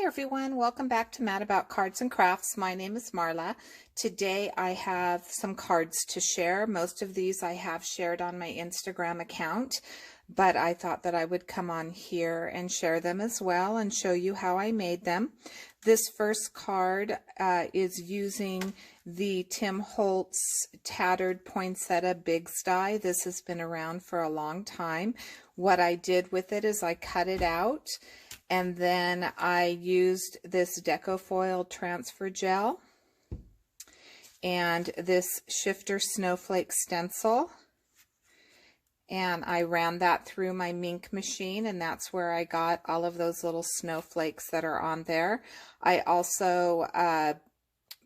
Hi everyone, welcome back to Mad About Cards and Crafts. My name is Marla. Today I have some cards to share. Most of these I have shared on my Instagram account, but I thought that I would come on here and share them as well and show you how I made them. This first card is using the Tim Holtz Tattered Poinsettia Bigs die. This has been around for a long time. What I did with it is I cut it out, and then I used this Decofoil transfer gel and this shifter snowflake stencil, and I ran that through my Mink machine, and that's where I got all of those little snowflakes that are on there. I also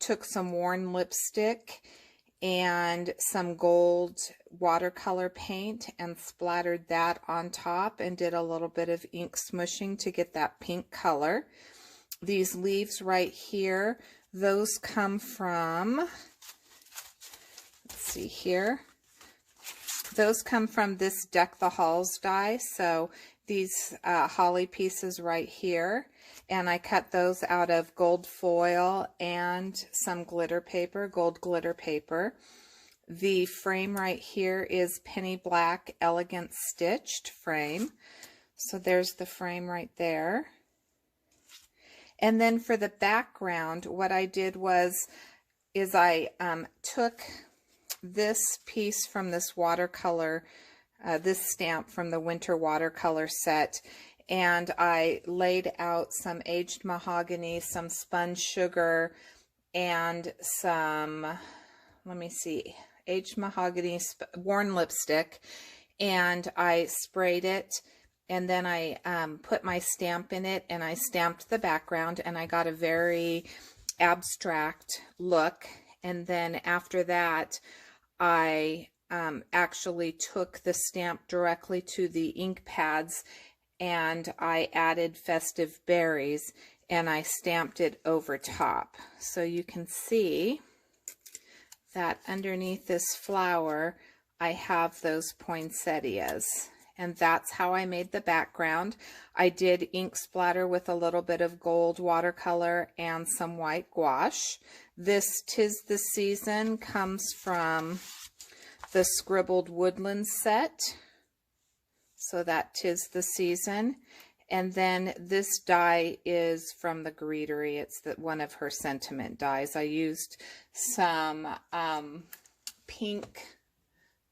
took some worn lipstick and some gold watercolor paint and splattered that on top and did a little bit of ink smushing to get that pink color. These leaves right here, those come from, let's see here, those come from this Deck the Halls die. So these holly pieces right here, and I cut those out of gold foil and some glitter paper, gold glitter paper. The frame right here is penny black elegant stitched frame. So there's the frame right there. And then for the background, what I did is I took this piece from this watercolor, this stamp from the winter watercolor set, and I laid out some aged mahogany, some spun sugar, and some, let me see, aged mahogany worn lipstick, and I sprayed it, and then I put my stamp in it, and I stamped the background, and I got a very abstract look. And then after that, I actually took the stamp directly to the ink pads, and I added festive berries, and I stamped it over top. So you can see that underneath this flower I have those poinsettias, and that's how I made the background. I did ink splatter with a little bit of gold watercolor and some white gouache. This Tis the Season comes from the Scribbled Woodland set, so that Tis the Season. And then this die is from the Greetery. It's one of her sentiment dies. I used some pink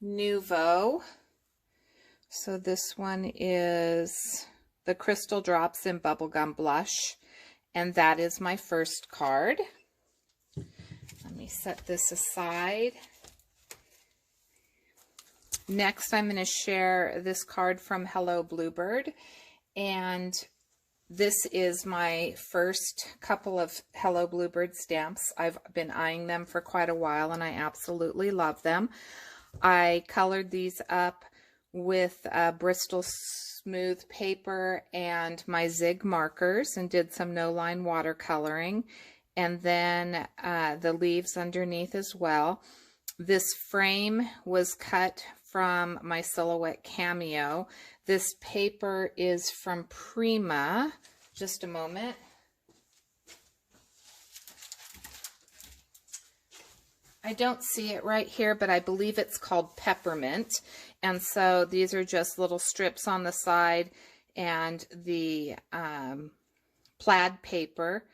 Nouveau. So this one is the Crystal Drops in Bubblegum Blush, and that is my first card. Let me set this aside. Next, I'm going to share this card from Hello Bluebird, and this is my first couple of Hello Bluebird stamps. I've been eyeing them for quite a while, and I absolutely love them. I colored these up with Bristol Smooth paper and my Zig markers, and did some no-line watercoloring, and then the leaves underneath as well. This frame was cut from my Silhouette Cameo. This paper is from Prima. Just a moment. I don't see it right here, but I believe it's called Peppermint. And so these are just little strips on the side, and the plaid paper.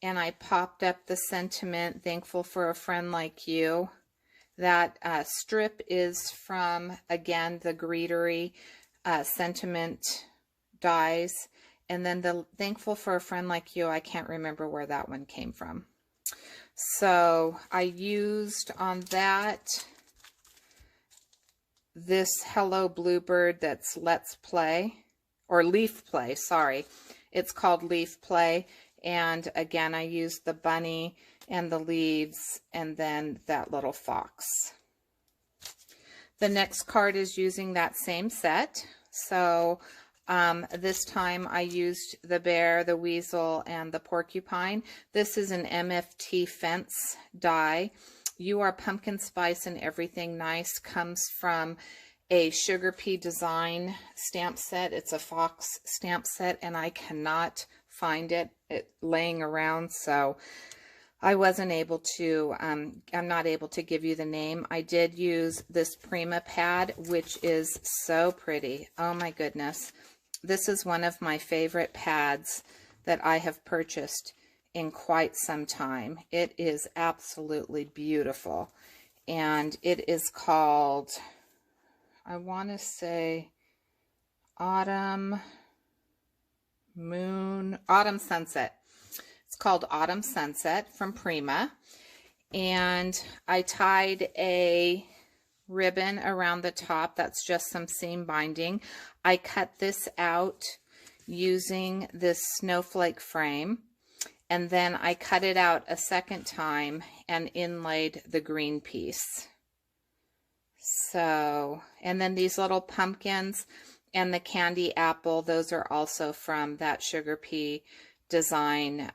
And I popped up the sentiment, thankful for a friend like you. That strip is from, again, the Greetery sentiment dies. And then the thankful for a friend like you, I can't remember where that one came from. So I used on that this Hello Bluebird that's Let's Play, or Leaf Play, sorry. It's called Leaf Play. And again, I used the bunny and the leaves, and then that little fox. The next card is using that same set. So this time I used the bear, the weasel, and the porcupine. This is an MFT fence die. You Are Pumpkin Spice and Everything Nice comes from a Sugar Pea Design stamp set. It's a fox stamp set, and I cannot find it laying around, so I wasn't able to, I'm not able to give you the name. I did use this Prima pad, which is so pretty. Oh my goodness. This is one of my favorite pads that I have purchased in quite some time. It is absolutely beautiful. And it is called, I want to say, Autumn Sunset. It's called Autumn Sunset from Prima. And I tied a ribbon around the top. That's just some seam binding. I cut this out using this snowflake frame. And then I cut it out a second time and inlaid the green piece. So, and then these little pumpkins and the candy apple, those are also from that Sugar Pea Design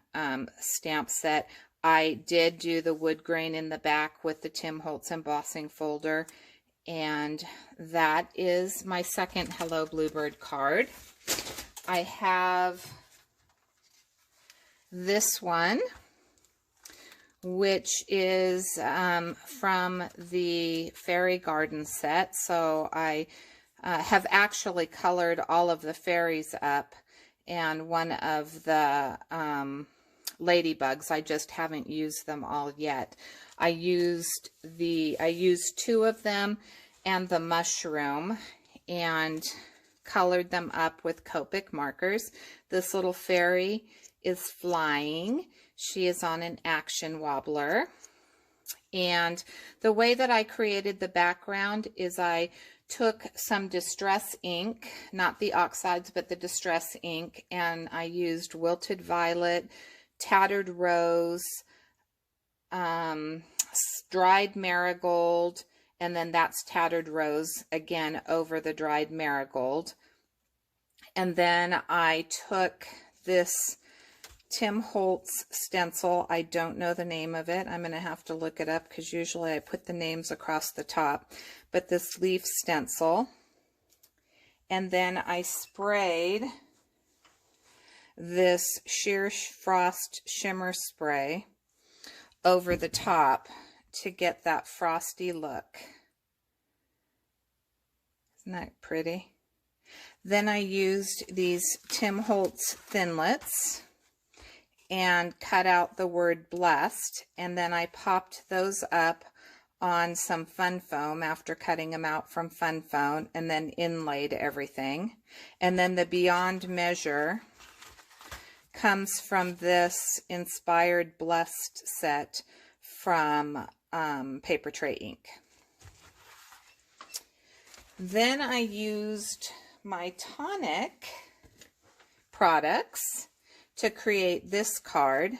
stamp set. I did do the wood grain in the back with the Tim Holtz embossing folder. And that is my second Hello Bluebird card. I have this one, which is from the Fairy Garden set. So I have actually colored all of the fairies up and one of the ladybugs. I just haven't used them all yet. I used two of them and the mushroom and colored them up with Copic markers. This little fairy is flying. She is on an action wobbler. And the way that I created the background is I took some distress ink, not the oxides, but the distress ink, and I used wilted violet, tattered rose, dried marigold, and then that's tattered rose again over the dried marigold. And then I took this Tim Holtz stencil. I don't know the name of it. I'm going to have to look it up because usually I put the names across the top. But this leaf stencil. And then I sprayed this Sheer Frost Shimmer Spray over the top to get that frosty look. Isn't that pretty? Then I used these Tim Holtz Thinlits and cut out the word blessed, and then I popped those up on some fun foam after cutting them out from fun foam, and then inlaid everything. And then the Beyond Measure comes from this Inspired Blessed set from Paper Tray Ink. Then I used my Tonic products to create this card.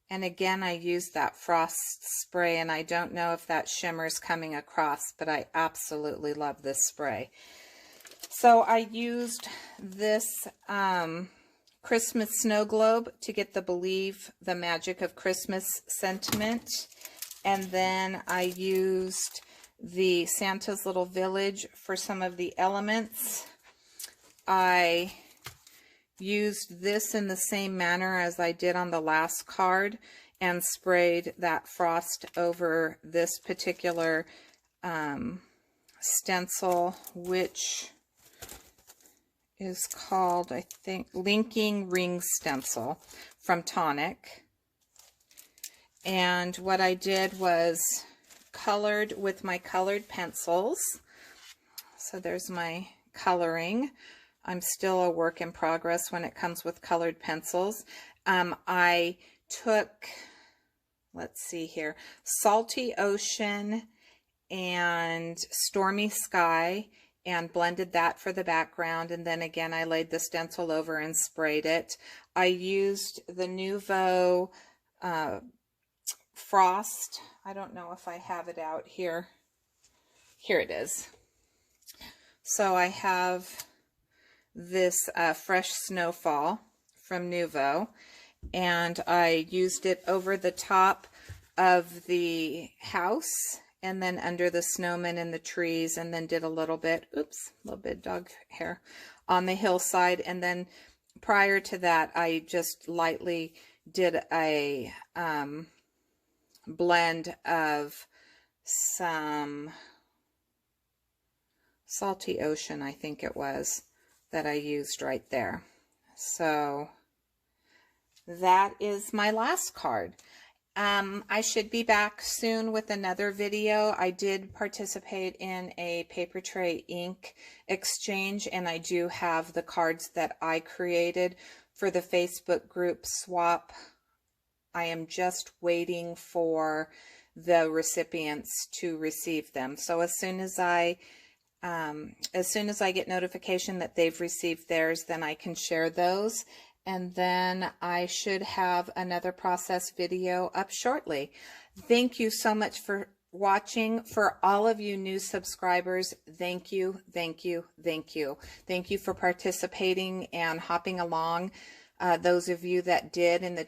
And again, I used that frost spray, and I don't know if that shimmer's coming across, but I absolutely love this spray. So I used this Christmas snow globe to get the Believe the Magic of Christmas sentiment. And then I used the Santa's Little Village for some of the elements. I used this in the same manner as I did on the last card and sprayed that frost over this particular stencil, which is called, I think, Linking Ring Stencil from Tonic. And what I did was colored with my colored pencils. So there's my coloring. I'm still a work in progress when it comes with colored pencils. I took, let's see here, Salty Ocean and Stormy Sky and blended that for the background. And then again, I laid the stencil over and sprayed it. I used the Nouveau Frost. I don't know if I have it out here. Here it is. So I have this Fresh Snowfall from Nouveau, and I used it over the top of the house and then under the snowman and the trees, and then did a little bit, oops, a little bit dog hair on the hillside, and then prior to that, I just lightly did a blend of some Salty Ocean, I think it was, that I used right there. So that is my last card. I should be back soon with another video. I did participate in a paper tray ink exchange, and I do have the cards that I created for the Facebook group swap. I am just waiting for the recipients to receive them. So as soon as I get notification that they've received theirs, then I can share those. And then I should have another process video up shortly. Thank you so much for watching. For all of you new subscribers, thank you, thank you, thank you. Thank you for participating and hopping along. Those of you that did in the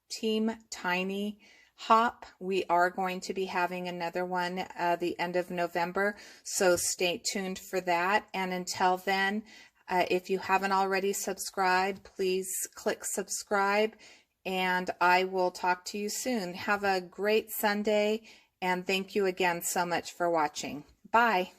Team Tiny Hop, we are going to be having another one the end of November, so stay tuned for that. And until then, if you haven't already subscribed, please click subscribe, and I will talk to you soon. Have a great Sunday, and thank you again so much for watching. Bye.